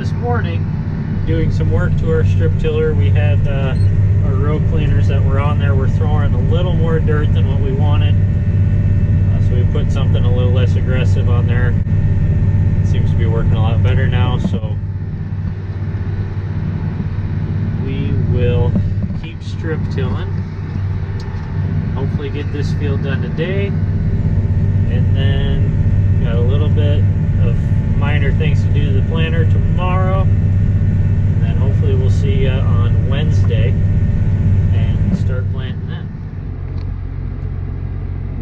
this morning, doing some work to our strip tiller, we had our row cleaners that were on there were throwing a little more dirt than what we wanted. So we put something a little less aggressive on there. It seems to be working a lot better now, so we will keep strip tilling. Hopefully get this field done today, and then got a little bit of minor things to do to the planter tomorrow, and then hopefully we'll see you on Wednesday and start planting then.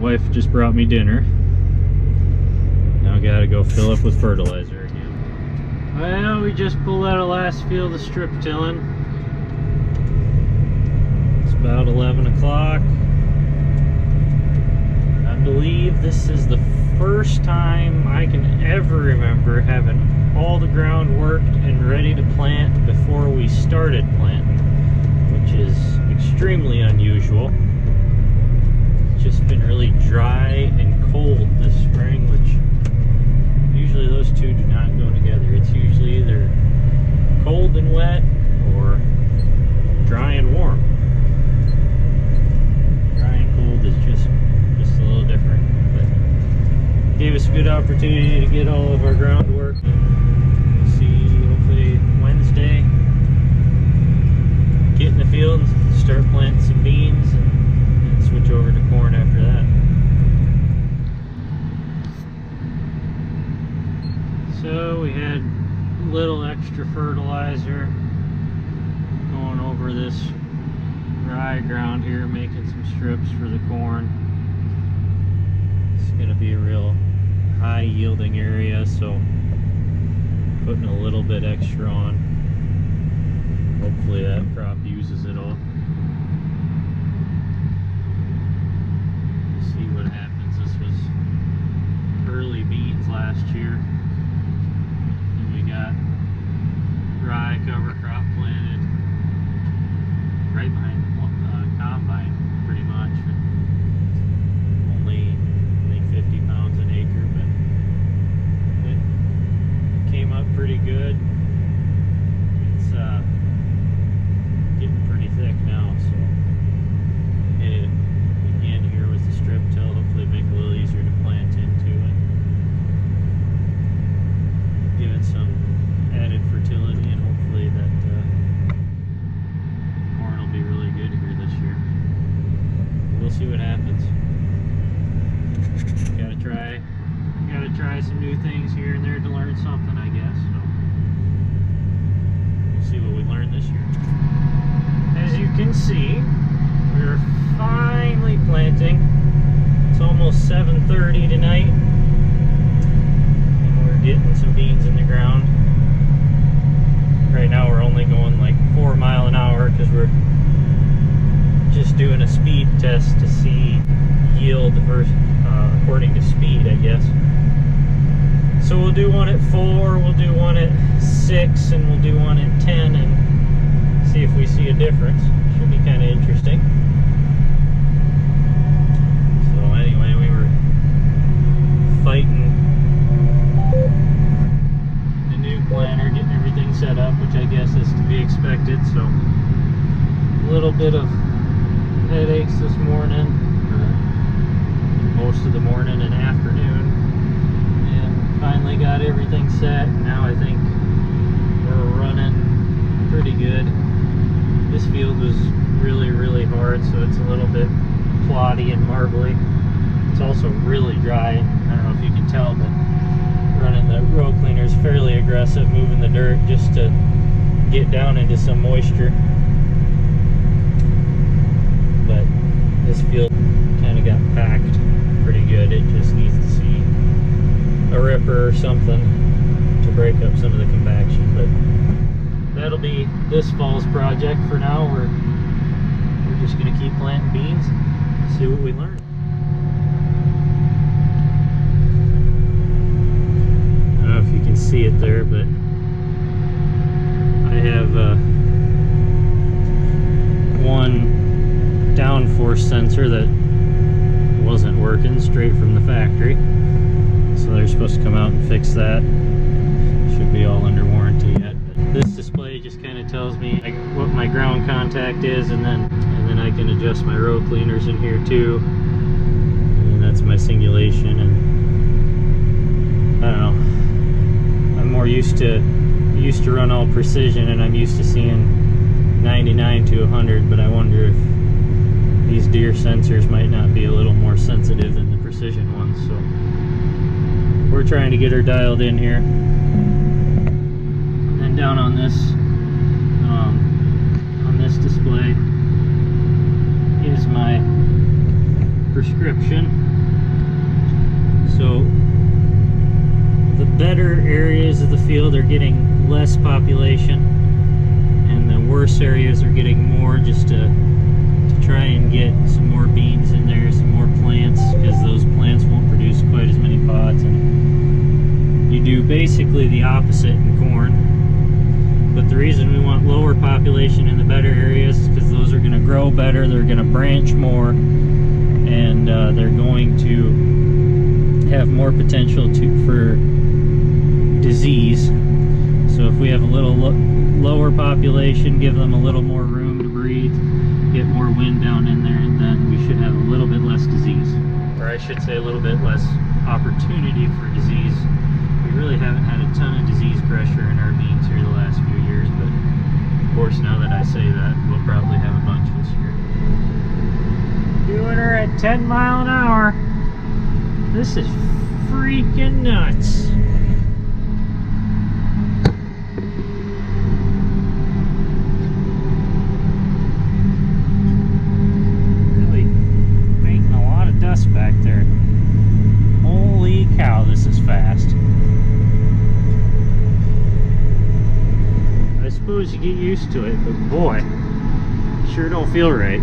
Wife just brought me dinner. Now I gotta go fill up with fertilizer again. Well, we just pulled out a last field of strip tilling. It's about 11 o'clock. I believe this is the first time I can ever remember having all the ground worked and ready to plant before we started planting, which is extremely unusual. It's just been really dry and cold this spring, which usually those two do not go together. It's usually either cold and wet or dry and warm. Dry and cold is just a little different, but gave us a good opportunity to get all of our groundwork. We'll see hopefully Wednesday, get in the field and start planting some beans and switch over to corn after that. So we had a little extra fertilizer going over this dry ground here, making some strips for the corn. It's going to be a real high yielding area, so putting a little bit extra on. Hopefully that crop uses it all. See what happens. This was early beans last year, and we got rye cover crop planted right behind the combine pretty much. Only 50 pounds an acre, but it came up pretty good. It's getting pretty thick now, so again here with the strip till, hopefully make it a little easier to plant into and give it some added fertility, and hopefully that corn will be really good here this year. We'll see what happens. Gotta try some new things here and there to learn something, I guess. So we'll see what we learn this year. As you can see, we're finally planting. It's almost 7:30 tonight, and we're getting some beans in the ground. Right now we're only going like 4 miles an hour because we're just doing a speed test to see yield versus according to speed, I guess. So we'll do one at 4, we'll do one at 6, and we'll do one at 10 and see if we see a difference. Should be kind of interesting. So anyway, we were fighting the new planter, getting everything set up, which I guess is to be expected. So a little bit of headaches this morning, most of the morning and afternoon, and finally got everything set. Now I think we're running pretty good. This field was really hard, so it's a little bit plotty and marbly. It's also really dry. I don't know if you can tell, but running the row cleaner is fairly aggressive, moving the dirt just to get down into some moisture. But this field kind of got packed pretty good. It just needs to see a ripper or something to break up some of the compaction. But that'll be this fall's project. For now, we're just going to keep planting beans and see what we learn. I don't know if you can see it there, but I have one downforce sensor that wasn't working straight from the factory, so they're supposed to come out and fix that. Should be all under warranty yet. me like what my ground contact is, and then I can adjust my row cleaners in here too. And that's my singulation, and I don't know. I'm more used to run all precision, and I'm used to seeing 99 to 100, but I wonder if these deer sensors might not be a little more sensitive than the precision ones. So we're trying to get her dialed in here. And then down on this display is my prescription. So the better areas of the field are getting less population, and the worse areas are getting more, just to try and get some more beans in there, some more plants, because those plants won't produce quite as many pods. And you do basically the opposite in corn. But the reason we want lower population in the better areas is because those are going to grow better, they're going to branch more, and they're going to have more potential for disease. So if we have a little lower population, give them a little more room to breathe, get more wind down in there, and then we should have a little bit less disease. Or I should say a little bit less opportunity for disease. We really haven't had a ton of disease pressure in our beans here the last few years, but of course now that I say that, we'll probably have a bunch this year. Doing her at 10 miles an hour. This is freaking nuts. Really making a lot of dust back there. Holy cow, this is fast. I suppose you get used to it, but boy, sure don't feel right.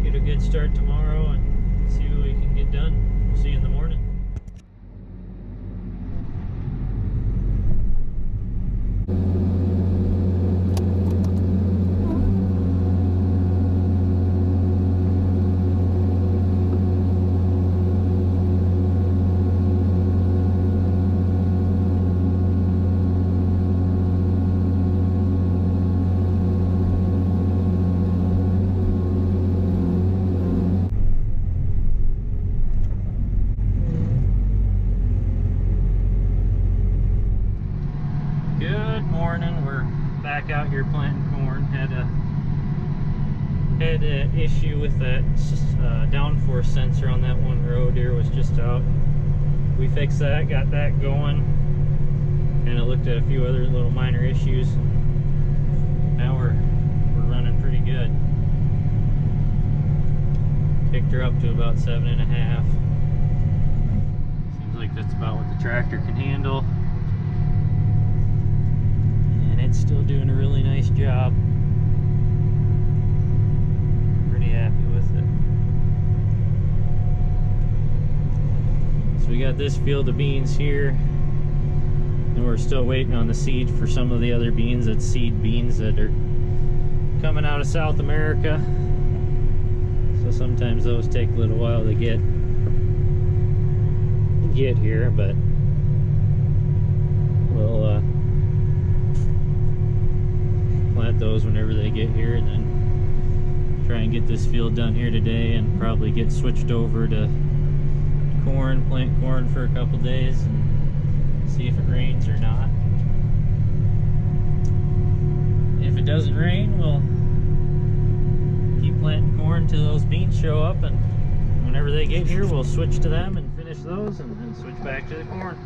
Get a good start tomorrow and see what we can get done. We'll see you in the morning. We're back out here planting corn. Had an issue with that downforce sensor on that one row. Deer was just out. We fixed that, got that going, and I looked at a few other little minor issues. Now we're running pretty good. Picked her up to about 7.5. Seems like that's about what the tractor can handle. It's still doing a really nice job. Pretty happy with it. So we got this field of beans here, and we're still waiting on the seed for some of the other beans. That's seed beans that are coming out of South America. So sometimes those take a little while to get here, but we'll plant those whenever they get here, and then try and get this field done here today, and probably get switched over to corn, plant corn for a couple days, and see if it rains or not. If it doesn't rain, we'll keep planting corn till those beans show up, and whenever they get here, we'll switch to them and finish those, and then switch back to the corn.